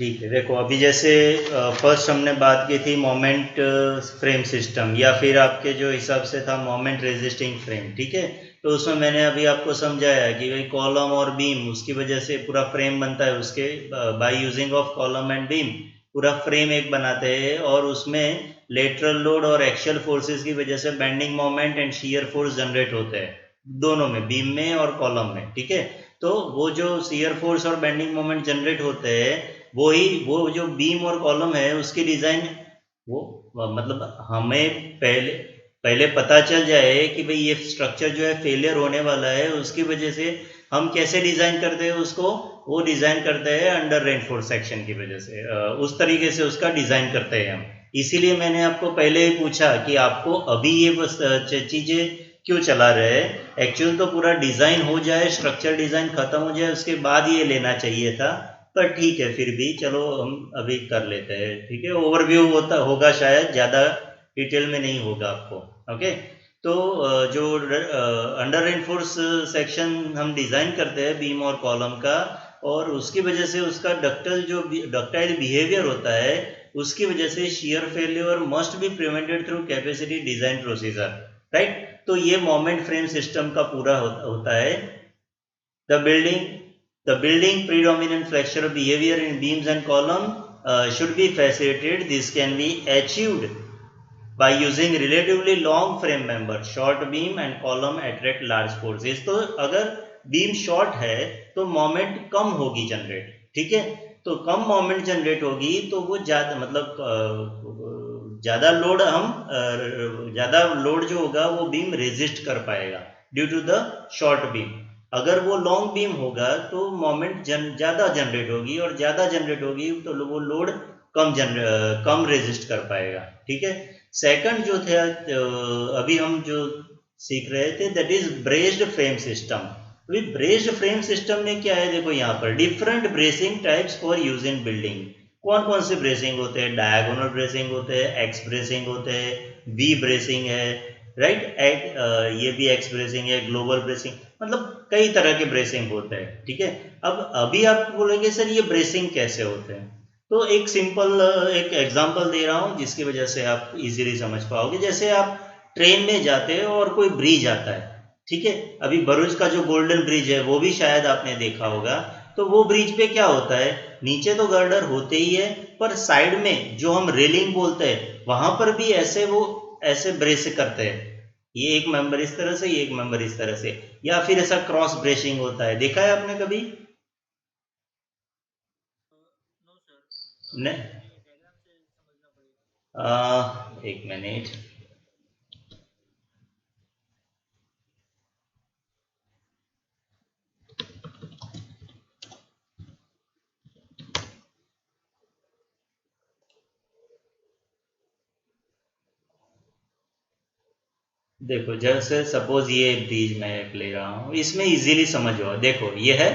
ठीक है, देखो अभी जैसे फर्स्ट हमने बात की थी मोमेंट फ्रेम सिस्टम, या फिर आपके जो हिसाब से था मोमेंट रेजिस्टिंग फ्रेम। ठीक है, तो उसमें मैंने अभी आपको समझाया कि भाई कॉलम और बीम, उसकी वजह से पूरा फ्रेम बनता है, उसके by using of column and beam पूरा फ्रेम एक बनाते हैं, और उसमें लेटरल लोड और एक्शियल फोर्सेस की वजह से bending moment and shear force generate होते हैं, दोनों में, बीम में और कॉलम में। ठीक है, तो वो जो शियर फोर्स और बेंडिंग मोमेंट जनरेट होते हैं, वो जो बीम और कॉलम है उसकी डिजाइन, वो मतलब हमें पहले पहले पता चल जाए कि भाई ये स्ट्रक्चर जो है फेलियर होने वाला है, उसकी वजह से हम कैसे डिजाइन करते हैं उसको, वो डिजाइन करते हैं अंडर रेनफोर्स सेक्शन की वजह से, उस तरीके से उसका डिजाइन करते हैं हम। इसीलिए मैंने आपको पहले ही पूछा कि आपको अभी ये बस चीजें क्यों चला रहे हैं। एक्चुअल तो पूरा डिजाइन हो जाए, स्ट्रक्चर डिजाइन खत्म हो जाए, उसके बाद ये लेना चाहिए था, पर ठीक है, फिर भी चलो हम अभी कर लेते हैं। ठीक है, ओवरव्यू होता होगा, शायद ज़्यादा डिटेल में नहीं होगा आपको। ओके, तो जो अंडर रेनफोर्स सेक्शन हम डिज़ाइन करते हैं बीम और कॉलम का, और उसकी वजह से उसका डक्टाइल बिहेवियर होता है, उसकी वजह से shear failure must be prevented through capacity design procedure. Right, तो ये मोमेंट फ्रेम सिस्टम का पूरा होता है। The building predominant flexural behavior in beams and column should be facilitated. This can be achieved by using relatively long frame member. Short beam and column attract large forces. तो अगर beam short है तो moment कम होगी generate. ठीक है, तो कम moment generate होगी तो वो ज्यादा, मतलब ज्यादा लोड जो होगा वो बीम रेजिस्ट कर पाएगा due to the short beam. अगर वो लॉन्ग बीम होगा तो मोमेंट ज्यादा जनरेट होगी, और ज्यादा जनरेट होगी तो वो लोड कम रेजिस्ट कर पाएगा। ठीक है, सेकंड जो थे अभी हम जो सीख रहे थे, that is braced frame system. अभी ब्रेस्ड फ्रेम सिस्टम में क्या है, देखो यहाँ पर different bracing types for use in building. कौन कौन से ब्रेसिंग होते हैं? डायगोनल ब्रेसिंग होते हैं, एक्स ब्रेसिंग होते हैं, वी ब्रेसिंग है, राइट, ये भी एक्स ब्रेसिंग है, ग्लोबल ब्रेसिंग, मतलब कई तरह के ब्रेसिंग होते हैं। ठीक है, अब अभी आप बोलेंगे सर ये ब्रेसिंग कैसे होते हैं, तो एक सिंपल एक एग्जांपल दे रहा हूं जिसकी वजह से आप इजीली समझ पाओगे। जैसे आप ट्रेन में जाते हो और कोई ब्रिज आता है, ठीक है, अभी भरूच का जो गोल्डन ब्रिज है वो भी शायद आपने देखा होगा। तो वो ब्रिज पे क्या होता है, नीचे तो गर्डर होते ही है, पर साइड में जो हम रेलिंग बोलते हैं वहां पर भी ऐसे ब्रेस करते हैं, ये एक मेंबर इस तरह से, ये एक मेंबर इस तरह से, या फिर ऐसा क्रॉस ब्रेसिंग होता है, देखा है आपने कभी? ने एक मिनट, देखो जैसे सपोज ये ब्रिज मैं एक ले रहा हूँ, इसमें इजीली समझो, देखो ये है,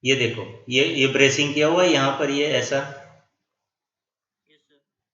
ये देखो, ये ब्रेसिंग किया हुआ है यहाँ पर, ये ऐसा।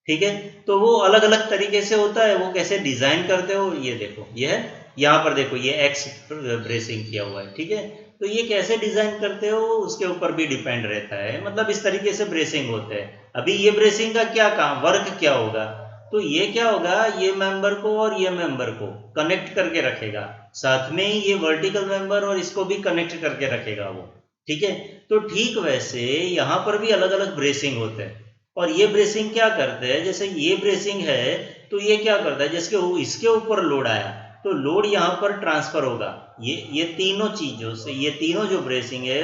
ठीक है, तो वो अलग अलग तरीके से होता है, वो कैसे डिजाइन करते हो, ये देखो ये है, यहाँ पर देखो ये एक्स ब्रेसिंग किया हुआ है। ठीक है, तो ये कैसे डिजाइन करते हो उसके ऊपर भी डिपेंड रहता है, मतलब इस तरीके से ब्रेसिंग होते हैं। अभी ये ब्रेसिंग का क्या काम, वर्क क्या होगा, तो ये क्या होगा, ये मेंबर को और ये मेंबर को कनेक्ट करके रखेगा, साथ में ही ये वर्टिकल मेंबर और इसको भी कनेक्ट करके रखेगा वो। ठीक है, तो ठीक वैसे यहाँ पर भी अलग अलग ब्रेसिंग होते हैं, और ये ब्रेसिंग क्या करते हैं, जैसे ये ब्रेसिंग है तो ये क्या करता है, जैसे इसके ऊपर लोड आया तो लोड यहाँ पर ट्रांसफर होगा, ये तीनों चीजों से, ये तीनों जो ब्रेसिंग है,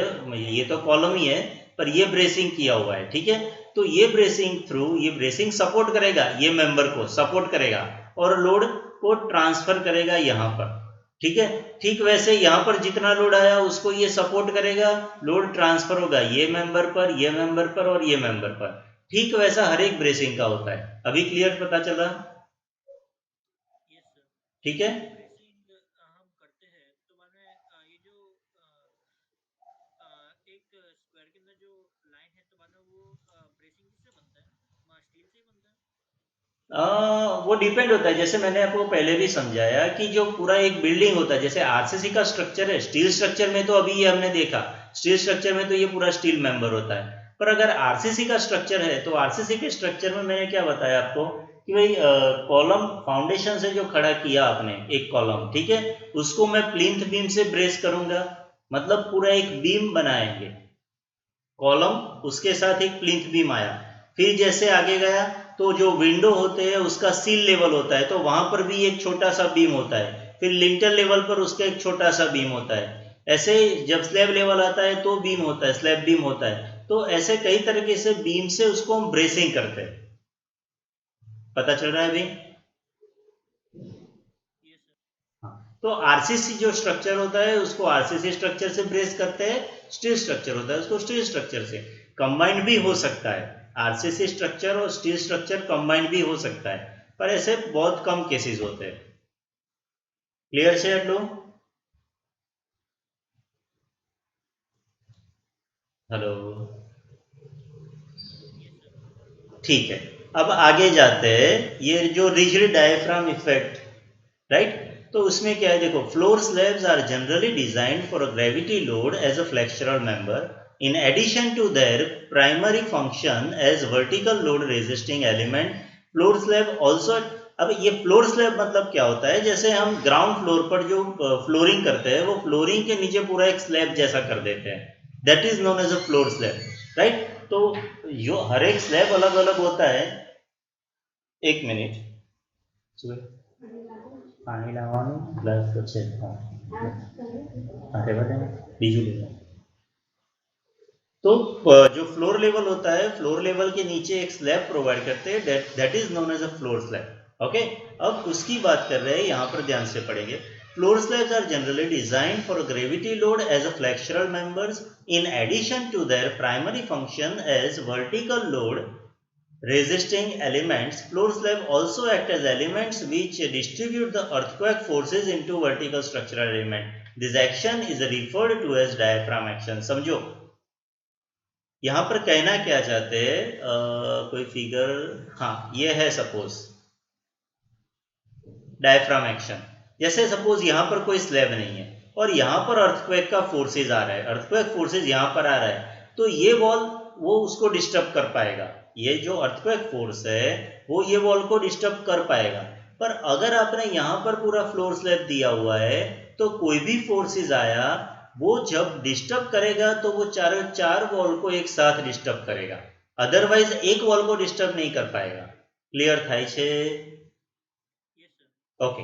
ये तो कॉलम ही है पर ये ब्रेसिंग किया हुआ है। ठीक है, तो ये ब्रेसिंग सपोर्ट करेगा, ये मेंबर को सपोर्ट करेगा और लोड को ट्रांसफर करेगा यहाँ पर। ठीक है, ठीक वैसे यहाँ पर जितना लोड आया उसको ये सपोर्ट करेगा, लोड ट्रांसफर होगा ये मेंबर पर, ये मेंबर पर और ये मेंबर पर। ठीक वैसा हर एक ब्रेसिंग का होता है। अभी क्लियर पता चला? ठीक है, वो डिपेंड होता है, जैसे मैंने आपको पहले भी समझाया कि जो पूरा एक बिल्डिंग होता है, जैसे आरसीसी का स्ट्रक्चर है, स्टील स्ट्रक्चर में तो अभी ये हमने देखा, स्टील स्ट्रक्चर में तो ये पूरा स्टील मेंबर होता है। पर अगर आरसीसी का स्ट्रक्चर है तो आरसीसी के स्ट्रक्चर में मैंने क्या बताया आपको कि भाई कॉलम फाउंडेशन से जो खड़ा किया आपने एक कॉलम, ठीक है, उसको मैं प्लिंथ बीम से ब्रेस करूंगा, मतलब पूरा एक बीम बनाएंगे, कॉलम उसके साथ एक प्लिंथ बीम आया। फिर जैसे आगे गया तो जो विंडो होते हैं उसका सील लेवल होता है, तो वहां पर भी एक छोटा सा बीम होता है, फिर लिंटर लेवल पर उसका एक छोटा सा बीम होता है, ऐसे जब स्लैब लेवल आता है तो बीम होता है, स्लैब बीम होता है। तो ऐसे कई तरीके से बीम से उसको हम ब्रेसिंग करते हैं। पता चल रहा है अभी? हाँ, तो आरसीसी जो स्ट्रक्चर होता है उसको आरसीसी स्ट्रक्चर से ब्रेस करते हैं, स्टील स्ट्रक्चर होता है उसको स्टील स्ट्रक्चर से। कंबाइंड भी हो सकता है, आरसीसी स्ट्रक्चर और स्टील स्ट्रक्चर कंबाइंड भी हो सकता है, पर ऐसे बहुत कम केसेस होते हैं। क्लियर शेयर लो? हेलो? ठीक है, अब आगे जाते हैं, ये जो रिजिड डायफ्राम इफेक्ट, राइट, तो उसमें क्या है, देखो, floor slabs are generally designed for a gravity load as a flexural member in addition to their primary function as vertical load resisting element. Floor slab also, अब ये floor slab मतलब क्या होता है, जैसे हम ग्राउंड फ्लोर पर जो फ्लोरिंग करते हैं वो फ्लोरिंग के नीचे पूरा एक स्लैब जैसा कर देते हैं, that is known as a floor slab, right. तो जो हर एक स्लैब अलग अलग होता है। एक मिनट, पानी लावानो प्लस પછી अरे बता बीजू ले। तो जो फ्लोर लेवल होता है, फ्लोर लेवल के नीचे एक स्लैब प्रोवाइड करते हैं, that is known as a floor slab. Okay, अब उसकी बात कर रहे हैं, यहां पर ध्यान से पढ़ेंगे। Floor slabs are generally designed for gravity load as a flexural members in addition to their primary function as vertical load resisting elements. Floor slab also act as elements which distribute the earthquake forces into vertical structural element. This action is referred to as diaphragm action. समझो यहां पर कहना क्या चाहते हैं, कोई figure, हाँ ये है सपोज डायफ्राम एक्शन। जैसे सपोज यहां पर कोई स्लैब नहीं है और यहां पर अर्थक्वेक का फोर्सेज आ रहा है, अर्थक्वेक फोर्सेज यहां पर आ रहा है, तो ये वॉल वो उसको डिस्टर्ब कर पाएगा, ये जो अर्थक्वेक फोर्स है वो ये वॉल को डिस्टर्ब कर पाएगा। पर अगर आपने यहां पर पूरा फ्लोर स्लैब दिया हुआ है तो कोई भी फोर्सेज आया वो जब डिस्टर्ब करेगा तो वो चारों चार वॉल को एक साथ डिस्टर्ब करेगा, अदरवाइज एक वॉल को डिस्टर्ब नहीं कर पाएगा। क्लियर થાય છે? ओके,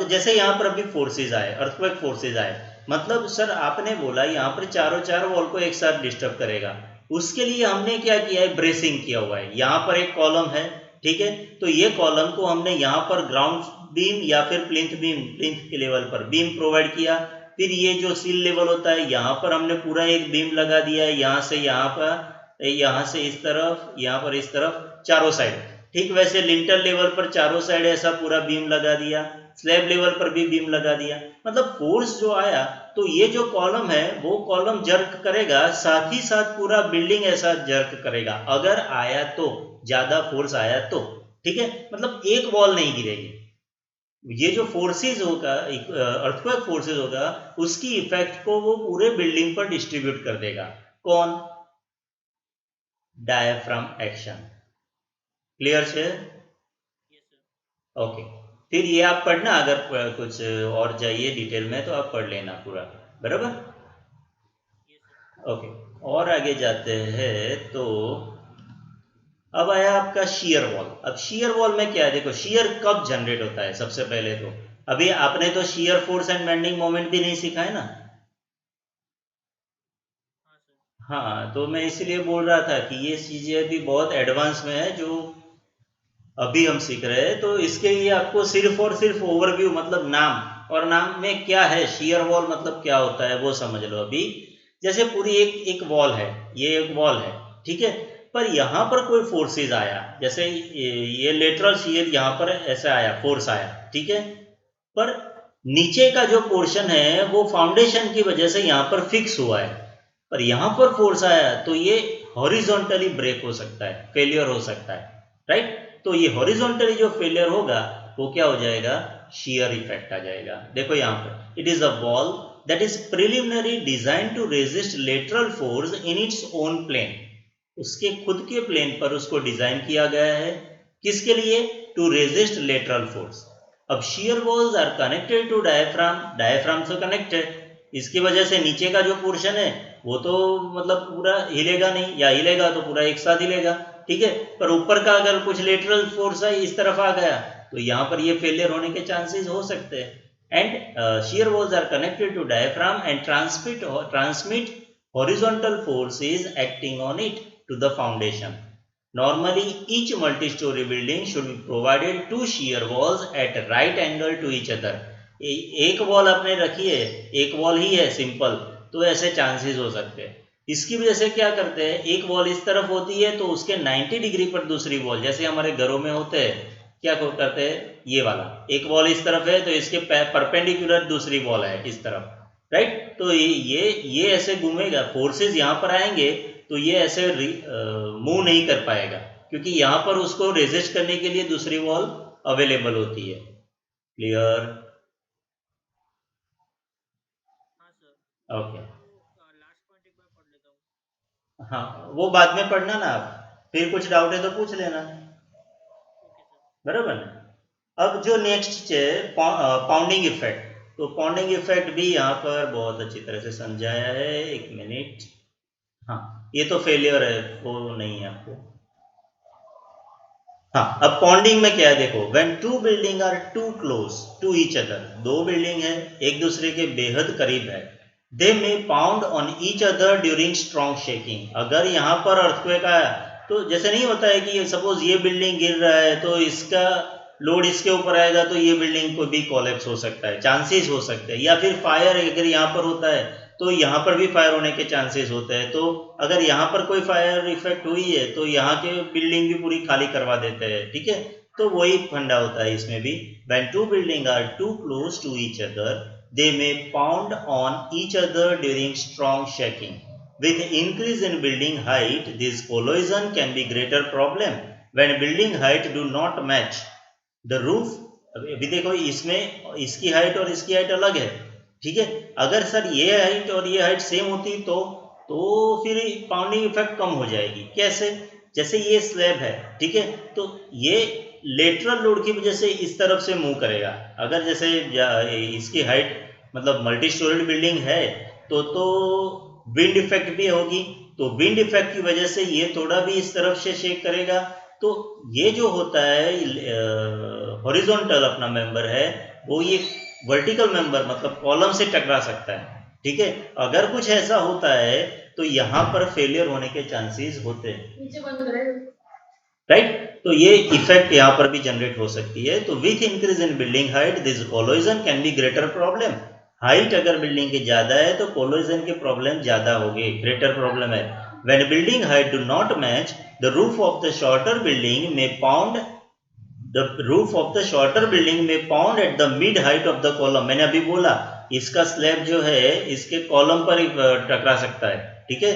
जैसे यहाँ पर अभी फोर्सेज आए, अर्थक्वेक फोर्सेज आए, मतलब सर आपने बोला यहाँ पर चारों चार वॉल को एक साथ डिस्टर्ब करेगा, उसके लिए हमने क्या किया है, ब्रेसिंग किया हुआ है। यहाँ पर एक कॉलम है, ठीक है, तो ये कॉलम को हमने यहाँ पर ग्राउंड बीम या फिर प्लिंथ बीम, प्लिंथ के लेवल पर बीम प्रोवाइड किया। फिर ये जो सील लेवल होता है यहाँ पर हमने पूरा एक बीम लगा दिया है, यहाँ से यहाँ पर, यहाँ से इस तरफ, यहाँ पर इस तरफ, चारों साइड। ठीक वैसे लिंटर लेवल पर चारों साइड ऐसा पूरा बीम लगा दिया, स्लैब लेवल पर भी बीम लगा दिया, मतलब फोर्स जो आया तो ये जो कॉलम है वो कॉलम जर्क करेगा, साथ ही साथ पूरा बिल्डिंग ऐसा जर्क करेगा, अगर आया तो, ज्यादा फोर्स आया तो, ठीक है, मतलब एक वॉल नहीं गिरेगी। ये जो फोर्सेज होगा, अर्थक्वेक फोर्सेज होगा, उसकी इफेक्ट को वो पूरे बिल्डिंग पर डिस्ट्रीब्यूट कर देगा। कौन? Diaphragm action. क्लियर है? ओके, फिर ये आप पढ़ना, अगर कुछ और चाहिए डिटेल में तो आप पढ़ लेना पूरा, बराबर। ओके, और आगे जाते हैं तो अब आया आपका शियर वॉल। अब शियर वॉल में क्या है, देखो शियर कब जनरेट होता है, सबसे पहले तो अभी आपने तो shear force and bending moment भी नहीं सीखा है ना। हाँ, तो मैं इसलिए बोल रहा था कि ये चीजें अभी बहुत एडवांस में है जो अभी हम सीख रहे हैं, तो इसके लिए आपको सिर्फ और सिर्फ ओवरव्यू, मतलब नाम, और नाम में क्या है, शियर वॉल मतलब क्या होता है वो समझ लो अभी। जैसे पूरी एक एक वॉल है, ये एक वॉल है, ठीक है, पर यहाँ पर कोई फोर्सेज आया, जैसे ये लेटरल शियर यहाँ पर ऐसा आया, फोर्स आया, ठीक है, पर नीचे का जो पोर्शन है वो फाउंडेशन की वजह से यहाँ पर फिक्स हुआ है, पर यहाँ पर फोर्स आया तो ये हॉरिजॉन्टली ब्रेक हो सकता है, फेलियर हो सकता है, राइट। तो ये हॉरिजॉन्टली जो फेलियर होगा वो क्या हो जाएगा, शियर इफेक्ट आ जाएगा। देखो यहाँ पर it is a wall that is preliminary designed to resist lateral force in its own plane. उसके खुद के प्लेन पर उसको डिजाइन किया गया है, किसके लिए? To resist lateral force. अब shear walls are connected to diaphragm, diaphragm से कनेक्ट है, इसकी वजह से नीचे का जो पोर्शन है वो तो मतलब पूरा हिलेगा नहीं, या हिलेगा तो पूरा एक साथ हिलेगा, ठीक है, पर ऊपर का अगर कुछ लेटरल फोर्स है इस तरफ आ गया तो यहाँ पर ये फेलियर होने के चांसेस हो सकते हैं. And shear walls are connected to diaphragm and transmit horizontal forces acting on it to the foundation. Normally, each multi-story building should be provided two shear walls at right angle to each other. एक wall आपने रखी है, एक wall ही है simple, तो ऐसे chances हो सकते हैं. इसकी वजह से क्या करते हैं, एक वॉल इस तरफ होती है तो उसके 90 डिग्री पर दूसरी वॉल, जैसे हमारे घरों में होते हैं, क्या करते हैं, ये वाला एक वॉल इस तरफ है तो इसके परपेंडिकुलर दूसरी वॉल है इस तरफ, राइट. तो ये ऐसे घूमेगा, फोर्सेस यहाँ पर आएंगे तो ये ऐसे मूव नहीं कर पाएगा, क्योंकि यहाँ पर उसको रेजिस्ट करने के लिए दूसरी वॉल अवेलेबल होती है. क्लियर? ओके. हाँ, वो बाद में पढ़ना ना आप, फिर कुछ डाउट है तो पूछ लेना, बराबर ना. अब जो नेक्स्ट है पाउंडिंग इफेक्ट, तो पाउंडिंग इफेक्ट भी यहाँ पर बहुत अच्छी तरह से समझाया है. एक मिनट. हाँ, ये तो फेलियर है, वो नहीं है आपको. हाँ, अब पॉन्डिंग में क्या है देखो, when two building are too close to each other, दो बिल्डिंग है एक दूसरे के बेहद करीब है, they may pound on each other during strong shaking. अगर यहाँ पर अर्थक्वेक आया तो जैसे नहीं होता है कि सपोज ये बिल्डिंग गिर रहा है तो इसका लोड इसके ऊपर आएगा तो ये बिल्डिंग को भी कोलैप्स हो सकता है, चांसेस हो सकते हैं. या फिर फायर अगर यहाँ पर होता है तो यहाँ पर भी फायर होने के चांसेस होते हैं. तो अगर यहाँ पर कोई फायर इफेक्ट हुई है तो यहाँ के बिल्डिंग भी पूरी खाली करवा देते हैं, ठीक है. तो वही फंडा होता है इसमें भी. When two building are too close to each other, they may pound on each other during strong shaking. With increase in building height, this collision can be greater problem when building height do not match the roof. अभी देखो इसमें इसकी height और इसकी height अलग है, ठीक है. अगर सर ये हाइट और ये हाइट सेम होती तो फिर पाउंडिंग इफेक्ट कम हो जाएगी. कैसे? जैसे ये स्लैब है, ठीक है, तो ये लेटरल लोड की वजह से इस तरफ से मूव करेगा. अगर जैसे इसकी हाइट मतलब मल्टी स्टोरीड बिल्डिंग है तो विंड इफेक्ट भी होगी, तो विंड इफेक्ट की वजह से ये थोड़ा भी इस तरफ से शेक करेगा. तो ये जो होता है हॉरिजॉन्टल अपना मेंबर है वो ये वर्टिकल मेंबर मतलब कॉलम से टकरा सकता है, ठीक है. अगर कुछ ऐसा होता है तो यहाँ पर फेलियर होने के चांसेस होते हैं, राइट. तो ये इफेक्ट यहाँ पर भी जनरेट हो सकती है. तो with increase in building height this collision can be greater problem. Height अगर बिल्डिंग की ज्यादा है तो कोलिजन के प्रॉब्लम ज्यादा होगी, ग्रेटर प्रॉब्लम है. When building height do not match, the roof of the shorter building may pound at the mid height of the column. मैंने अभी बोला इसका स्लैब जो है इसके कॉलम पर टकरा सकता है, ठीक है.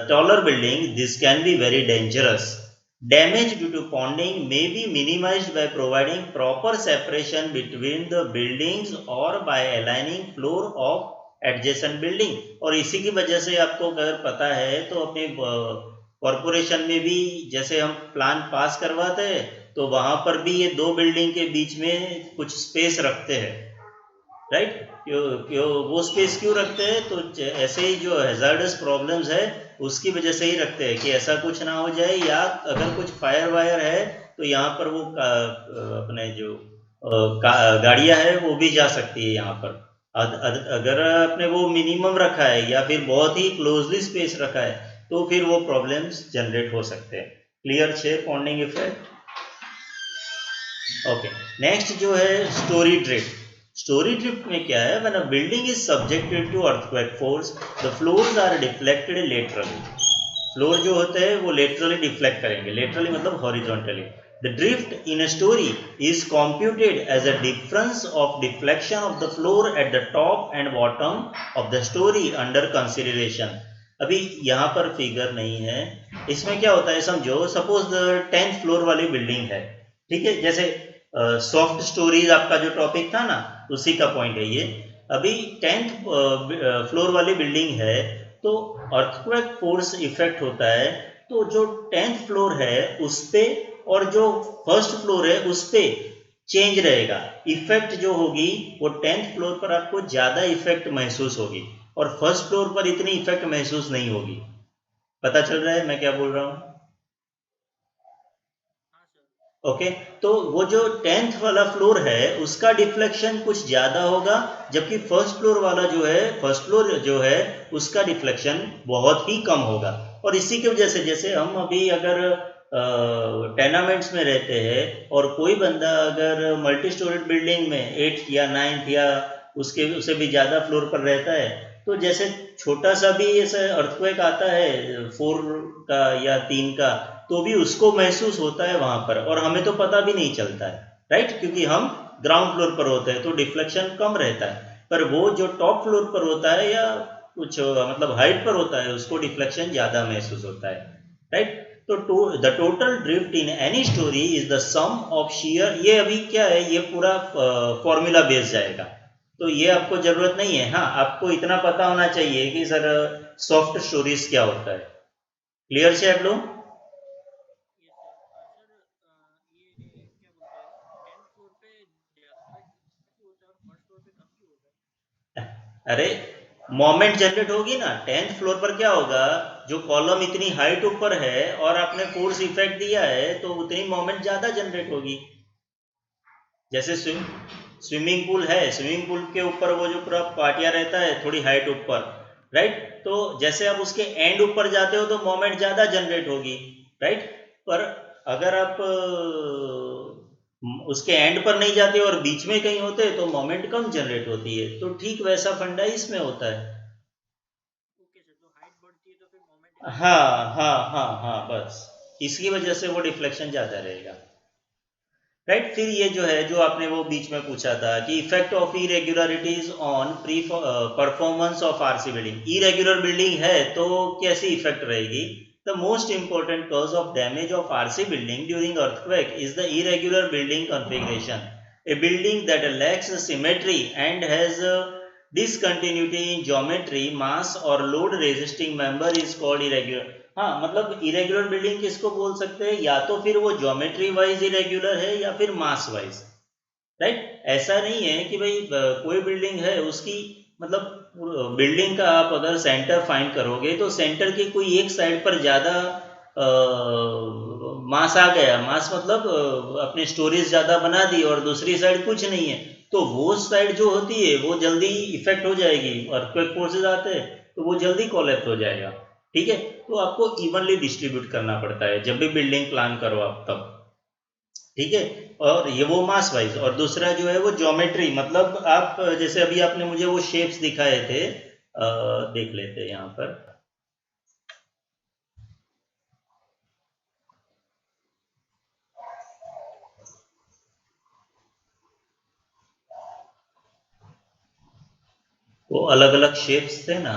Taller building, this can be very dangerous. Damage due to ponding may be minimized by providing proper separation between the buildings or by aligning floor of adjacent building. और इसी की वजह से आपको अगर पता है तो अपने कॉरपोरेशन में भी जैसे हम प्लान पास करवाते हैं तो वहां पर भी ये दो बिल्डिंग के बीच में कुछ स्पेस रखते हैं, राइट. क्यों वो स्पेस क्यों रखते हैं? तो ऐसे ही जो हैजार्डस प्रॉब्लम्स है उसकी वजह से ही रखते हैं कि ऐसा कुछ ना हो जाए, या अगर कुछ फायर वायर है तो यहाँ पर वो अपने जो गाड़ियां है वो भी जा सकती है यहाँ पर. अगर आपने वो मिनिमम रखा है या फिर बहुत ही क्लोजली स्पेस रखा है तो फिर वो प्रॉब्लम्स जनरेट हो सकते हैं. क्लियर छे पॉन्डिंग इफेक्ट. ओके, नेक्स्ट जो है स्टोरी ड्रिफ्ट. स्टोरी ड्रिफ्ट में क्या है? When a building is subjected to earthquake force the floors are deflected laterally. Floor जो होते हैं वो लेटरली डिफ्लेक्ट करेंगे, लेटरली मतलब horizontally. The drift in a story is computed as a difference of deflection of the floor at the top and bottom of the story under consideration. अभी यहाँ पर figure नहीं है, इसमें क्या होता है समझो. सपोज 10th फ्लोर वाली बिल्डिंग है, ठीक है. जैसे सॉफ्ट स्टोरीज आपका जो टॉपिक था ना उसी का पॉइंट है ये. अभी 10th फ्लोर वाली बिल्डिंग है, तो अर्थक्वेक फोर्स इफेक्ट होता है, तो जो 10th फ्लोर है उस पे और जो फर्स्ट फ्लोर है उस पे चेंज रहेगा। इफेक्ट जो होगी वो 10th फ्लोर पर आपको ज्यादा इफेक्ट महसूस होगी और फर्स्ट फ्लोर पर इतनी इफेक्ट महसूस नहीं होगी। पता चल रहा है मैं क्या बोल रहा हूँ? ओके, तो वो जो 10th वाला फ्लोर है उसका डिफ्लेक्शन कुछ ज्यादा होगा, जबकि फर्स्ट फ्लोर जो है उसका डिफ्लेक्शन बहुत ही कम होगा। और इसी की वजह से जैसे हम अभी अगर टेनामेंट्स में रहते हैं और कोई बंदा अगर मल्टी स्टोरेड बिल्डिंग में 8th या 9th या उसके उसे भी ज्यादा फ्लोर पर रहता है, तो जैसे छोटा सा भी ऐसा अर्थक्वेक आता है 4 का या 3 का, तो भी उसको महसूस होता है वहां पर और हमें तो पता भी नहीं चलता है, राइट, क्योंकि हम ग्राउंड फ्लोर पर होते हैं तो डिफ्लेक्शन कम रहता है। पर वो जो टॉप फ्लोर पर होता है या कुछ मतलब हाइट पर होता है उसको डिफ्लेक्शन ज्यादा महसूस होता है, राइट। तो the total drift in any storey is the sum of share, ये अभी क्या है, ये पूरा फॉर्मूला बेस जाएगा, तो ये आपको जरूरत नहीं है। हाँ, आपको इतना पता होना चाहिए कि सर सॉफ्ट स्टोरीज क्या होता है। क्लियर से आप लोग? अरे, मोमेंट जनरेट होगी ना 10th फ्लोर पर, क्या होगा, जो कॉलम इतनी हाइट ऊपर है और आपने फोर्स इफेक्ट दिया है तो उतनी मोमेंट ज्यादा जनरेट होगी। जैसे स्विमिंग पूल है, स्विमिंग पूल के ऊपर वो जो पूरा पाटिया रहता है थोड़ी हाइट ऊपर, राइट, तो जैसे आप उसके एंड ऊपर जाते हो तो मोमेंट ज्यादा जनरेट होगी, राइट। पर अगर आप उसके एंड पर नहीं जाते और बीच में कहीं होते तो मोमेंट कम जनरेट होती है, तो ठीक वैसा फंडा इसमें होता है। हाँ हाँ हाँ हाँ, बस इसकी वजह से वो डिफ्लेक्शन ज्यादा रहेगा, राइट। फिर ये जो है जो आपने वो बीच में पूछा था कि effect of irregularities on pre performance of RC building, irregular building है तो कैसी इफेक्ट रहेगी। The most important cause of damage of RC building during earthquake is the irregular building configuration. A building that lacks symmetry and has discontinuity in geometry, mass or load resisting member is called irregular। हाँ, मतलब irregular building किसको बोल सकते हैं, या तो फिर वो ज्योमेट्री वाइज इरेग्युलर है या फिर मास वाइज, राइट। ऐसा नहीं है कि भाई कोई बिल्डिंग है उसकी, मतलब बिल्डिंग का आप अगर सेंटर फाइंड करोगे तो सेंटर की कोई एक साइड पर ज्यादा मास आ गया, मास मतलब अपने स्टोरेज ज्यादा बना दी और दूसरी साइड कुछ नहीं है, तो वो साइड जो होती है वो जल्दी इफेक्ट हो जाएगी, अर्थक्वेक फोर्सेज आते हैं तो वो जल्दी कोलैप्स हो जाएगा, ठीक है। तो आपको इवनली डिस्ट्रीब्यूट करना पड़ता है जब भी बिल्डिंग प्लान करो आप तब, ठीक है। और ये वो मास वाइज, और दूसरा जो है वो ज्योमेट्री, मतलब आप जैसे अभी आपने मुझे वो शेप्स दिखाए थे, देख लेते हैं यहाँ पर। वो अलग अलग शेप्स थे ना।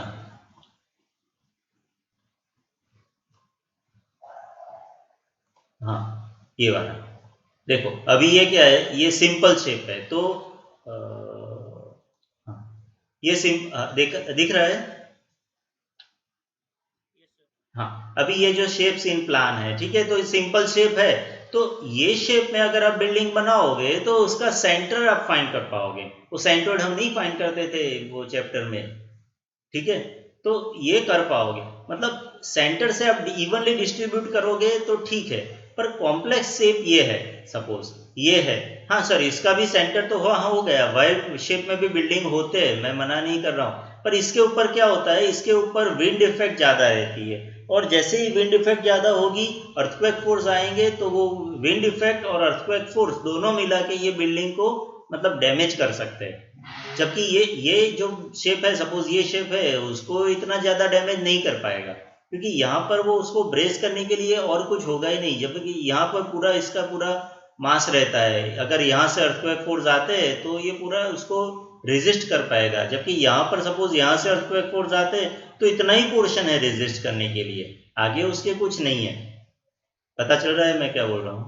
हाँ, ये वाला देखो, अभी ये क्या है, ये सिंपल शेप है तो हाँ, ये दिख रहा है। हाँ, अभी ये जो शेप्स इन प्लान है, ठीक है, तो सिंपल शेप है, तो ये शेप में अगर आप बिल्डिंग बनाओगे तो उसका सेंटर आप फाइंड कर पाओगे, वो सेंटर्ड हम नहीं फाइंड करते थे वो चैप्टर में, ठीक है। तो ये कर पाओगे, मतलब सेंटर से आप इवनली डिस्ट्रीब्यूट करोगे तो ठीक है। पर कॉम्प्लेक्स शेप ये है, सपोज ये है, हाँ सर इसका भी सेंटर तो हाँ हो गया, वाई शेप में भी बिल्डिंग होते हैं, मैं मना नहीं कर रहा हूँ, पर इसके ऊपर क्या होता है, इसके ऊपर विंड इफेक्ट ज्यादा रहती है, और जैसे ही विंड इफेक्ट ज्यादा होगी अर्थक्वेक फोर्स आएंगे तो वो विंड इफेक्ट और अर्थक्वेक फोर्स दोनों मिला के ये बिल्डिंग को मतलब डैमेज कर सकते हैं, जबकि ये जो शेप है, सपोज ये शेप है, उसको इतना ज्यादा डैमेज नहीं कर पाएगा, क्योंकि यहाँ पर वो उसको ब्रेस करने के लिए और कुछ होगा ही नहीं, जबकि यहाँ पर पूरा इसका पूरा मास रहता है, अगर यहाँ से अर्थक्वेक फोर्स आते हैं तो ये पूरा उसको रेजिस्ट कर पाएगा, जबकि यहाँ पर सपोज यहाँ से अर्थक्वेक फोर्स आते हैं तो इतना ही पोर्शन है रेजिस्ट करने के लिए, आगे उसके कुछ नहीं है। पता चल रहा है मैं क्या बोल रहा हूँ?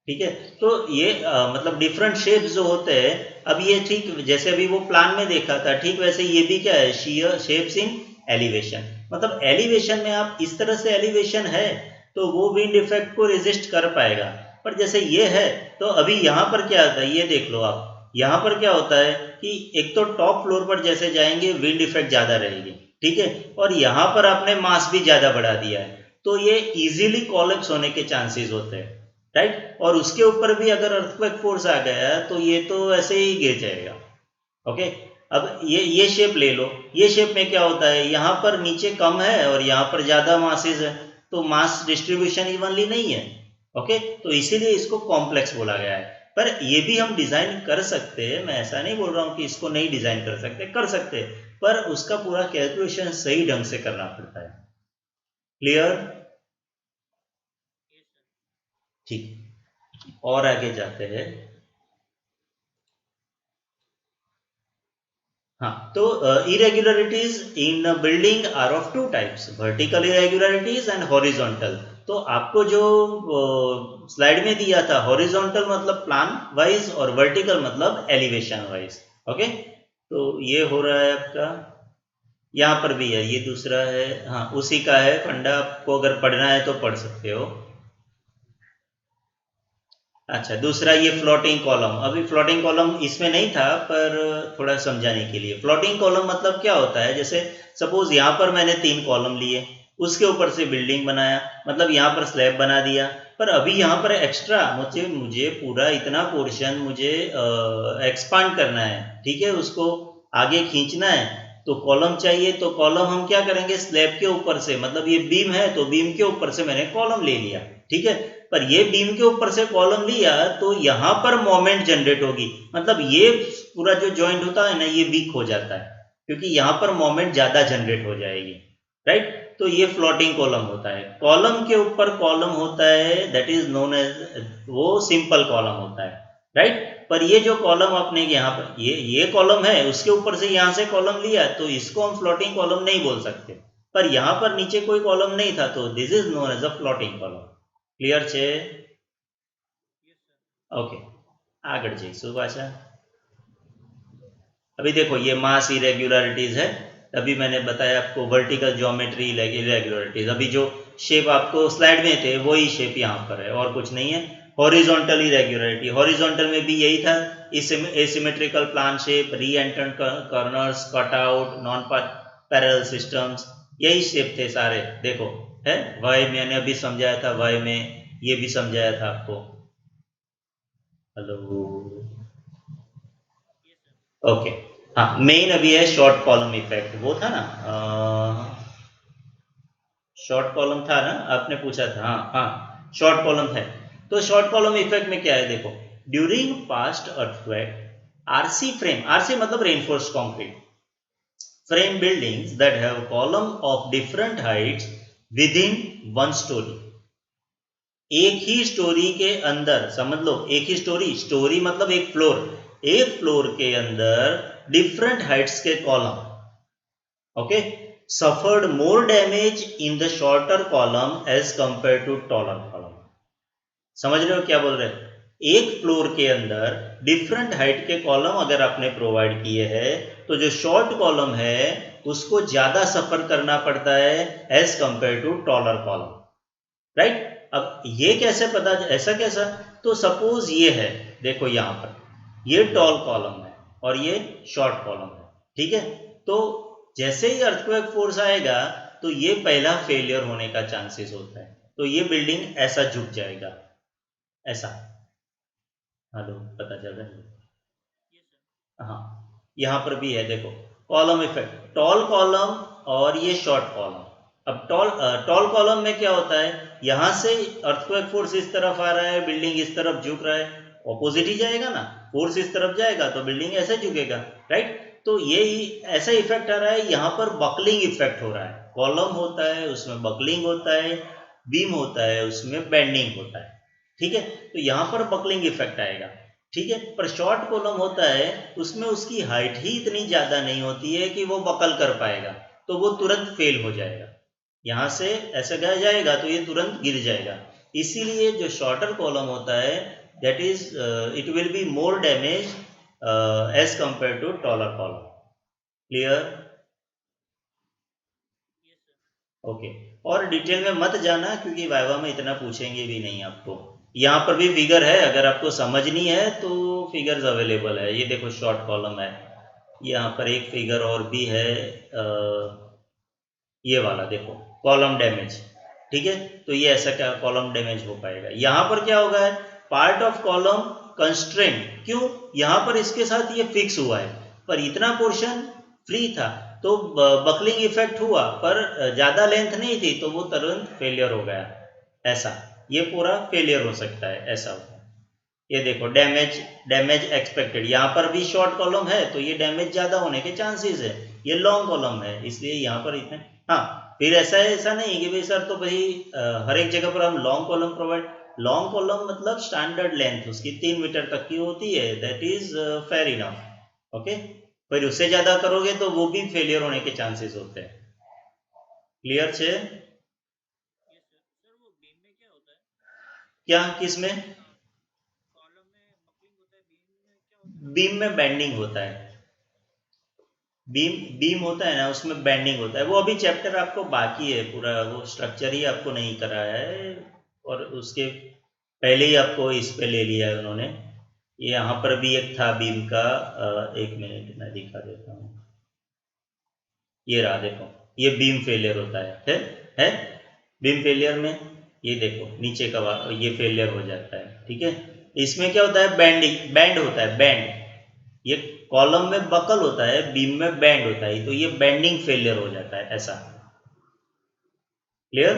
ठीक है। तो ये मतलब डिफरेंट शेप्स जो होते हैं, अब ये ठीक जैसे अभी वो प्लान में देखा था, ठीक वैसे ये भी क्या है, शियर शेप्स इन एलिवेशन। मतलब एलिवेशन में आप इस तरह से एलिवेशन है तो वो विंड इफेक्ट को रेजिस्ट कर पाएगा। पर जैसे ये है तो अभी यहाँ पर क्या होता है, ये देख लो आप, यहाँ पर क्या होता है कि एक तो टॉप फ्लोर पर जैसे जाएंगे विंड इफेक्ट ज्यादा रहेगी, ठीक है, और यहाँ पर आपने मास भी ज्यादा बढ़ा दिया है, तो ये इजीली कोलैप्स होने के चांसेस होते हैं, राइट। और उसके ऊपर भी अगर अर्थक्वेक फोर्स आ गया तो ये तो ऐसे ही गिर जाएगा। ओके। अब ये शेप ले लो, ये शेप में क्या होता है, यहाँ पर नीचे कम है और यहाँ पर ज्यादा मासेस है, तो मास डिस्ट्रीब्यूशन इवनली नहीं है। ओके, तो इसीलिए इसको कॉम्प्लेक्स बोला गया है। पर ये भी हम डिजाइन कर सकते हैं, मैं ऐसा नहीं बोल रहा हूँ कि इसको नहीं डिजाइन कर सकते, कर सकते हैं, पर उसका पूरा कैलकुलेशन सही ढंग से करना पड़ता है। क्लियर? ठीक, और आगे जाते हैं। हाँ, तो irregularities in building are of two types, vertical irregularities and horizontal. तो आपको जो स्लाइड में दिया था, हॉरिजॉन्टल मतलब प्लान वाइज और वर्टिकल मतलब एलिवेशन वाइज। ओके, तो ये हो रहा है आपका, यहाँ पर भी है, ये दूसरा है, हाँ उसी का है फंडा, आपको अगर पढ़ना है तो पढ़ सकते हो। अच्छा, दूसरा ये फ्लोटिंग कॉलम, अभी फ्लोटिंग कॉलम इसमें नहीं था पर थोड़ा समझाने के लिए, फ्लोटिंग कॉलम मतलब क्या होता है, जैसे सपोज यहाँ पर मैंने 3 कॉलम लिए, उसके ऊपर से बिल्डिंग बनाया, मतलब यहाँ पर स्लैब बना दिया, पर अभी यहाँ पर एक्स्ट्रा मुझे मुझे पूरा इतना पोर्शन मुझे एक्सपांड करना है, ठीक है, उसको आगे खींचना है, तो कॉलम चाहिए, तो कॉलम हम क्या करेंगे, स्लैब के ऊपर से, मतलब ये बीम है तो बीम के ऊपर से मैंने कॉलम ले लिया, ठीक है, पर ये बीम के ऊपर से कॉलम लिया तो यहां पर मोमेंट जनरेट होगी, मतलब ये पूरा जो जॉइंट होता है ना ये वीक हो जाता है, क्योंकि यहां पर मोमेंट ज्यादा जनरेट हो जाएगी, राइट। तो ये फ्लोटिंग कॉलम होता है, कॉलम के ऊपर कॉलम होता है, दैट इज नोन एज, वो सिंपल कॉलम होता है, राइट। पर ये जो कॉलम आपने यहाँ पर ये कॉलम है, उसके ऊपर से यहां से कॉलम लिया तो इसको हम फ्लोटिंग कॉलम नहीं बोल सकते, पर यहाँ पर नीचे कोई कॉलम नहीं था तो this is known as a floating column. Clear છે? ओके, આગળ જઈશું પાછા। अभी देखो ये मास इरेग्युलरिटीज है, अभी मैंने बताया आपको वर्टिकल ज्योमेट्री इरेग्युलरिटीज, अभी जो शेप आपको स्लाइड में थे वही शेप यहाँ पर है और कुछ नहीं है। हॉरिजॉन्टल इरेग्युलरिटी, हॉरिजॉन्टल में भी यही था, एसिमेट्रिकल प्लान शेप, री एंट्रेंट corners, cut out, non parallel systems, यही शेप थे सारे, देखो है। वाई मैंने अभी समझाया था, वाई में ये भी समझाया था आपको। Hello, okay. हाँ, मेन अभी है शॉर्ट कॉलम इफेक्ट, वो था ना, शॉर्ट कॉलम था ना, आपने पूछा था, हाँ हाँ शॉर्ट कॉलम है। तो शॉर्ट कॉलम इफेक्ट में क्या है, देखो, during past earthquake, RC frame, RC मतलब reinforced concrete frame buildings that have column of different heights within one story, एक ही स्टोरी के अंदर, समझ लो एक ही स्टोरी, स्टोरी मतलब एक फ्लोर, एक फ्लोर के अंदर डिफरेंट हाइट्स के column, okay, suffered more damage in the shorter column as compare to taller column. समझ रहे हो क्या बोल रहे हैं, एक फ्लोर के अंदर डिफरेंट हाइट के कॉलम अगर आपने प्रोवाइड किए हैं तो जो शॉर्ट कॉलम है उसको ज्यादा सफर करना पड़ता है as compare to taller column, right. अब ये कैसे पता, ऐसा कैसा, तो सपोज ये है, देखो यहां पर ये टॉल कॉलम है और ये शॉर्ट कॉलम है, ठीक है, तो जैसे ही अर्थक्वेक फोर्स आएगा तो ये पहला फेलियर होने का चांसेस होता है, तो ये बिल्डिंग ऐसा झुक जाएगा, ऐसा। हेलो, पता चल रहा है? हाँ, यहाँ पर भी है, देखो कॉलम इफेक्ट, टॉल कॉलम और ये शॉर्ट कॉलम। अब टॉल कॉलम में क्या होता है, यहां से अर्थक्वेक फोर्स इस तरफ आ रहा है, बिल्डिंग इस तरफ झुक रहा है, ऑपोजिट ही जाएगा ना, फोर्स इस तरफ जाएगा तो बिल्डिंग ऐसे झुकेगा, राइट। तो ये ऐसा इफेक्ट आ रहा है, यहाँ पर बकलिंग इफेक्ट हो रहा है, कॉलम होता है उसमें बकलिंग होता है, बीम होता है उसमें बेंडिंग होता है, ठीक है, तो यहाँ पर बकलिंग इफेक्ट आएगा, ठीक है। पर शॉर्ट कॉलम होता है उसमें उसकी हाइट ही इतनी ज्यादा नहीं होती है कि वो बकल कर पाएगा, तो वो तुरंत फेल हो जाएगा, यहां से ऐसे गया जाएगा तो ये तुरंत गिर जाएगा, इसीलिए जो शॉर्टर कॉलम होता है that is it will be more damage as compare to taller column. Clear? Okay. और डिटेल में मत जाना क्योंकि वाइवा में इतना पूछेंगे भी नहीं आपको। यहाँ पर भी फिगर है, अगर आपको समझनी है तो फिगर्स अवेलेबल है। ये देखो शॉर्ट कॉलम है, यहाँ पर एक फिगर और भी है, ये वाला देखो कॉलम डैमेज। ठीक है, तो ये ऐसा क्या कॉलम डैमेज हो पाएगा। यहाँ पर क्या होगा, पार्ट ऑफ कॉलम कंस्ट्रेंट, क्यों, यहाँ पर इसके साथ ये फिक्स हुआ है पर इतना पोर्शन फ्री था तो बकलिंग इफेक्ट हुआ, पर ज्यादा लेंथ नहीं थी तो वो तुरंत फेलियर हो गया। ऐसा ये पूरा फेलियर हो सकता है, ऐसा होता है। ये देखो डैमेज, डैमेज एक्सपेक्टेड, यहाँ पर भी शॉर्ट कॉलम है तो ये डैमेज ज्यादा होने के चांसेस है। ये लॉन्ग कॉलम है इसलिए यहाँ पर इतने, हाँ फिर ऐसा है, ऐसा नहीं कि भाई सर तो भाई हर एक जगह पर हम long column provide, long column मतलब स्टैंडर्ड लेंथ उसकी 3 मीटर तक की होती है, that is fair enough. Okay, फिर उससे ज्यादा करोगे तो वो भी फेलियर होने के चांसेस होते हैं। क्लियर छे? क्या, किस में? बीम में बेंडिंग होता है, बीम बीम होता है ना उसमें बेंडिंग होता है। वो अभी चैप्टर आपको बाकी है, पूरा वो स्ट्रक्चर ही आपको नहीं कराया है और उसके पहले ही आपको इस पे ले लिया है उन्होंने। ये यहाँ पर भी एक था बीम का, एक मिनट मैं दिखा देता हूँ। ये रहा देखो, ये बीम फेलियर होता है बीम फेलियर में ये देखो नीचे का ये फेलियर हो जाता है। ठीक है, इसमें क्या होता है, बेंडिंग, बैंड होता है, बैंड। ये कॉलम में बकल होता है, बीम में बैंड होता है, तो ये बेंडिंग फेलियर हो जाता है ऐसा। क्लियर?